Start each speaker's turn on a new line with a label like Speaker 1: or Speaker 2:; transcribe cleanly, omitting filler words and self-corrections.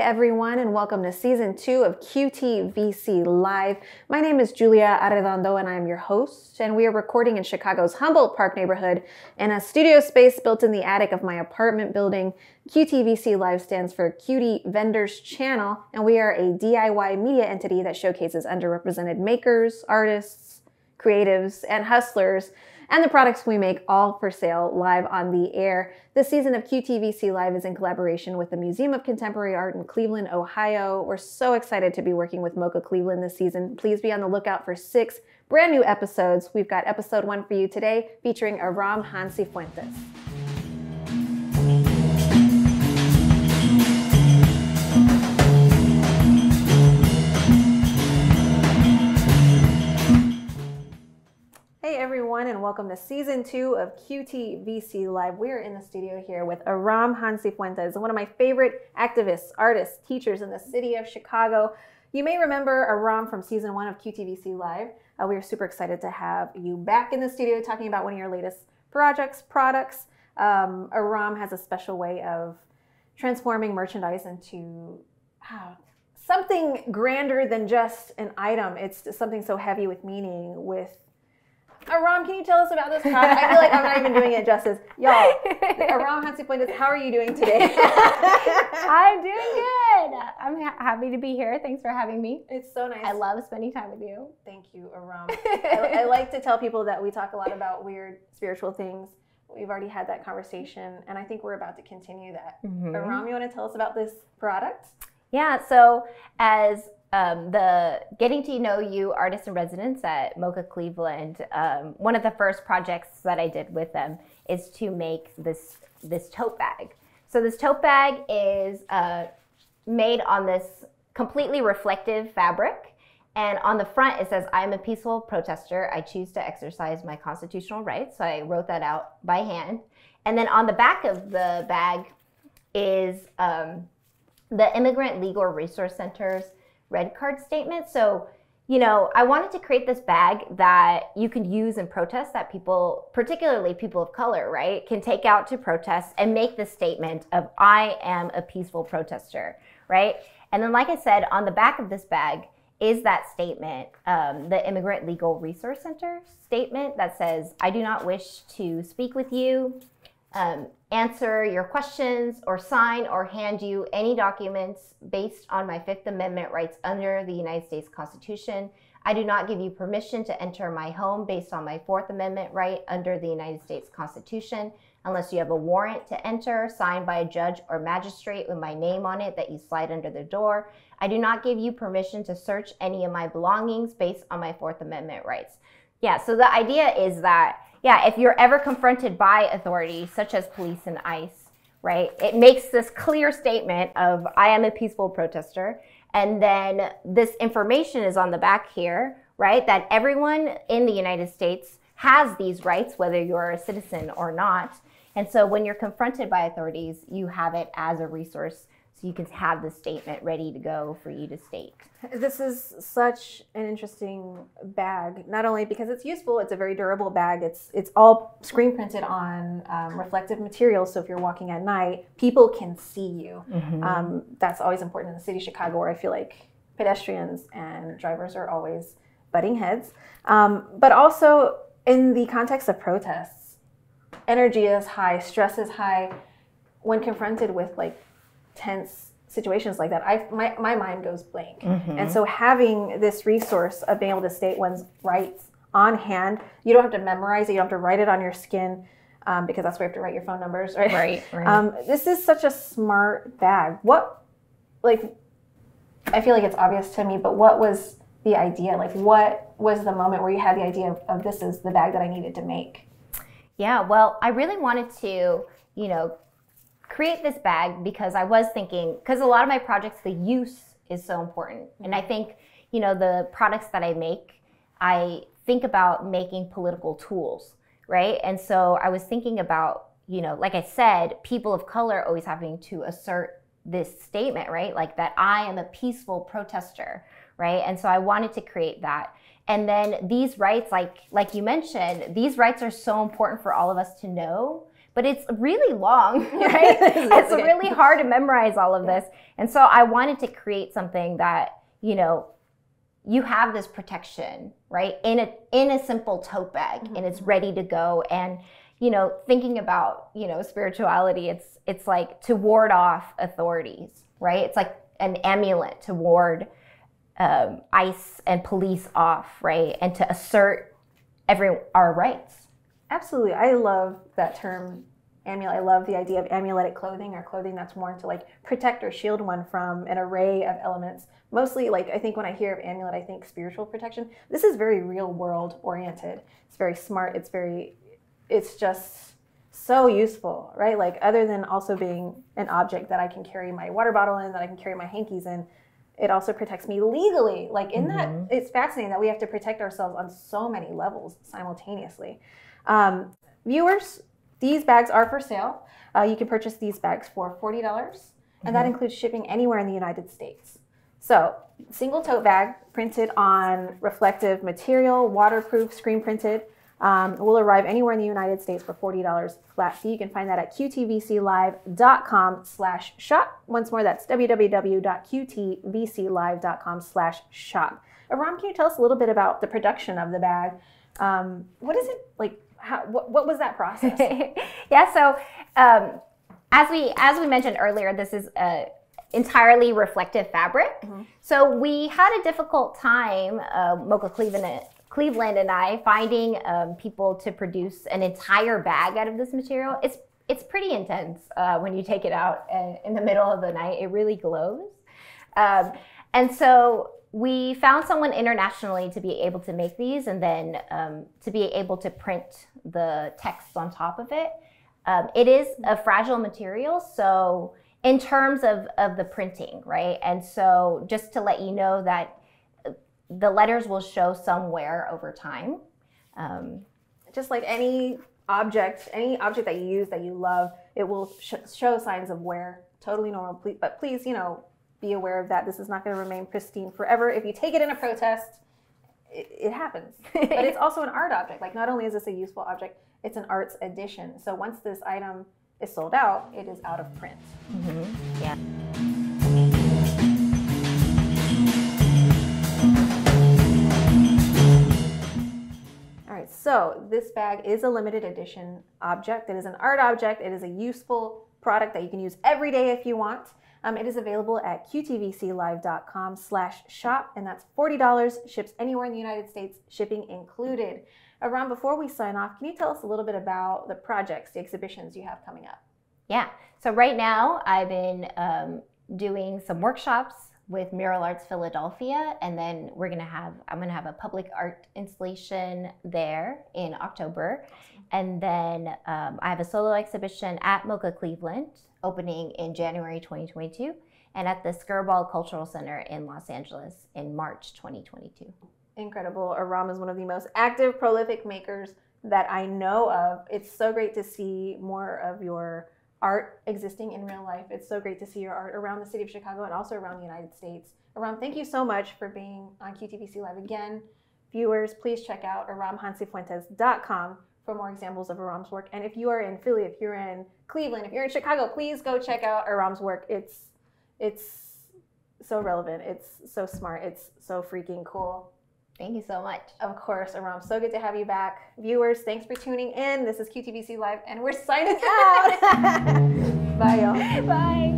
Speaker 1: everyone, and welcome to Season 2 of QTVC Live. My name is Julia Arredondo, and I am your host, and we are recording in Chicago's Humboldt Park neighborhood in a studio space built in the attic of my apartment building. QTVC Live stands for Cutie Vendors Channel, and we are a DIY media entity that showcases underrepresented makers, artists, creatives, and hustlers, and the products we make, all for sale live on the air. This season of QTVC Live is in collaboration with the Museum of Contemporary Art in Cleveland, Ohio. We're so excited to be working with MoCA Cleveland this season. Please be on the lookout for 6 brand new episodes. We've got episode 1 for you today, featuring Aram Sifuentes. Hey everyone, and welcome to Season 2 of QTVC Live. We're in the studio here with Aram Sifuentes, one of my favorite activists, artists, teachers in the city of Chicago. You may remember Aram from Season 1 of QTVC Live. We are super excited to have you back in the studio talking about one of your latest products. Aram has a special way of transforming merchandise into something grander than just an item. It's something so heavy with meaning, with Aram, can you tell us about this product? I feel like I'm not even doing it justice. Y'all, Aram Sifuentes, how are you doing today?
Speaker 2: I'm doing good. I'm happy to be here. Thanks for having me.
Speaker 1: It's so nice.
Speaker 2: I love spending time with you.
Speaker 1: Thank you, Aram. I like to tell people that we talk a lot about weird spiritual things. We've already had that conversation, and I think we're about to continue that. Aram, you want to tell us about this product?
Speaker 2: Yeah, so as the Getting to Know You artists in residence at MoCA Cleveland, one of the first projects that I did with them is to make this tote bag. So this tote bag is made on this completely reflective fabric, and on the front it says, "I'm a peaceful protester. I choose to exercise my constitutional rights." So I wrote that out by hand. And then on the back of the bag is the Immigrant Legal Resource Center's red card statement. So, you know, I wanted to create this bag that you can use in protests that people, particularly people of color, right, can take out to protest and make the statement of, "I am a peaceful protester," right? And then, like I said, on the back of this bag is that statement, the Immigrant Legal Resource Center statement that says, "I do not wish to speak with you, answer your questions, or sign or hand you any documents based on my Fifth Amendment rights under the United States Constitution. I do not give you permission to enter my home based on my Fourth Amendment right under the United States Constitution, unless you have a warrant to enter signed by a judge or magistrate with my name on it that you slide under the door. I do not give you permission to search any of my belongings based on my Fourth Amendment rights." Yeah, so the idea is that, yeah, if you're ever confronted by authorities such as police and ICE, right, it makes this clear statement of, "I am a peaceful protester." And then this information is on the back here, right, that everyone in the United States has these rights, whether you're a citizen or not. And so when you're confronted by authorities, you have it as a resource, so you can have the statement ready to go for you to state.
Speaker 1: This is such an interesting bag, not only because it's useful, it's a very durable bag. It's all screen printed on reflective materials, so if you're walking at night, people can see you. That's always important in the city of Chicago, where I feel like pedestrians and drivers are always butting heads. But also in the context of protests, energy is high, stress is high. When confronted with like tense situations like that, my mind goes blank. And so having this resource of being able to state one's rights on hand, you don't have to memorize it, you don't have to write it on your skin, because that's where you have to write your phone numbers, right? Right. This is such a smart bag. I feel like it's obvious to me, but what was the idea? Like, what was the moment where you had the idea of this is the bag that I needed to make?
Speaker 2: Yeah, well, I really wanted to, you know, create this bag because I was thinking, because a lot of my projects, the use is so important. And I think, you know, the products that I make, I think about making political tools, right? And so I was thinking about, you know, like I said, people of color always having to assert this statement, right? Like that I am a peaceful protester, right? And so I wanted to create that. And then these rights, like you mentioned, these rights are so important for all of us to know, but it's really long, right? It's really hard to memorize all of this. And so I wanted to create something that, you know, you have this protection, right? In a simple tote bag, and it's ready to go. And, you know, thinking about, you know, spirituality, it's like to ward off authorities, right? It's like an amulet to ward ICE and police off, right? And to assert our rights.
Speaker 1: Absolutely. I love that term, amulet. I love the idea of amuletic clothing, or clothing that's worn to like protect or shield one from an array of elements. Mostly, like, I think when I hear of amulet, I think spiritual protection. This is very real world oriented. It's very smart. It's just so useful, right? Like, other than also being an object that I can carry my water bottle in, that I can carry my hankies in, it also protects me legally. Like, in that, it's fascinating that we have to protect ourselves on so many levels simultaneously. Viewers, these bags are for sale. You can purchase these bags for $40, and that includes shipping anywhere in the United States. So, single tote bag printed on reflective material, waterproof, screen printed, will arrive anywhere in the United States for $40 flat fee. You can find that at qtvclive.com/shop. Once more, that's www.qtvclive.com/shop. Aram, can you tell us a little bit about the production of the bag? What is it like? What was that process?
Speaker 2: Yeah, so as we mentioned earlier, this is entirely reflective fabric. So we had a difficult time, Mocha Cleveland and I, finding people to produce an entire bag out of this material. It's pretty intense when you take it out in the middle of the night. It really glows. And so we found someone internationally to be able to make these, and then to be able to print the text on top of it. It is a fragile material, so in terms of the printing, right? And so just to let you know that the letters will show some wear over time.
Speaker 1: Just like any object that you use that you love, it will show signs of wear. Totally normal, but please, you know, be aware of that. This is not going to remain pristine forever. If you take it in a protest, it happens. But it's also an art object. Like, not only is this a useful object, it's an arts edition. So once this item is sold out, it is out of print.
Speaker 2: Yeah.
Speaker 1: All right, so this bag is a limited edition object. It is an art object. It is a useful product that you can use every day if you want. It is available at qtvclive.com/shop, and that's $40, ships anywhere in the United States, shipping included. Aram, before we sign off, can you tell us a little bit about the projects, the exhibitions you have coming up?
Speaker 2: Yeah, so right now I've been doing some workshops with Mural Arts Philadelphia, and then I'm gonna have a public art installation there in October. And then I have a solo exhibition at Mocha Cleveland, opening in January 2022, and at the Skirball Cultural Center in Los Angeles in March 2022.
Speaker 1: Incredible. Aram is one of the most active, prolific makers that I know of. It's so great to see more of your art existing in real life. It's so great to see your art around the city of Chicago and also around the United States. Aram, thank you so much for being on QTVC Live again. Viewers, please check out aramsifuentes.com for more examples of Aram's work. And if you are in Philly, if you're in Cleveland, if you're in Chicago, please go check out Aram's work. It's so relevant. It's so smart. It's so freaking cool.
Speaker 2: Thank you so much.
Speaker 1: Of course, Aram. So good to have you back. Viewers, thanks for tuning in. This is QTVC Live, and we're signing out. Bye, y'all.
Speaker 2: Bye.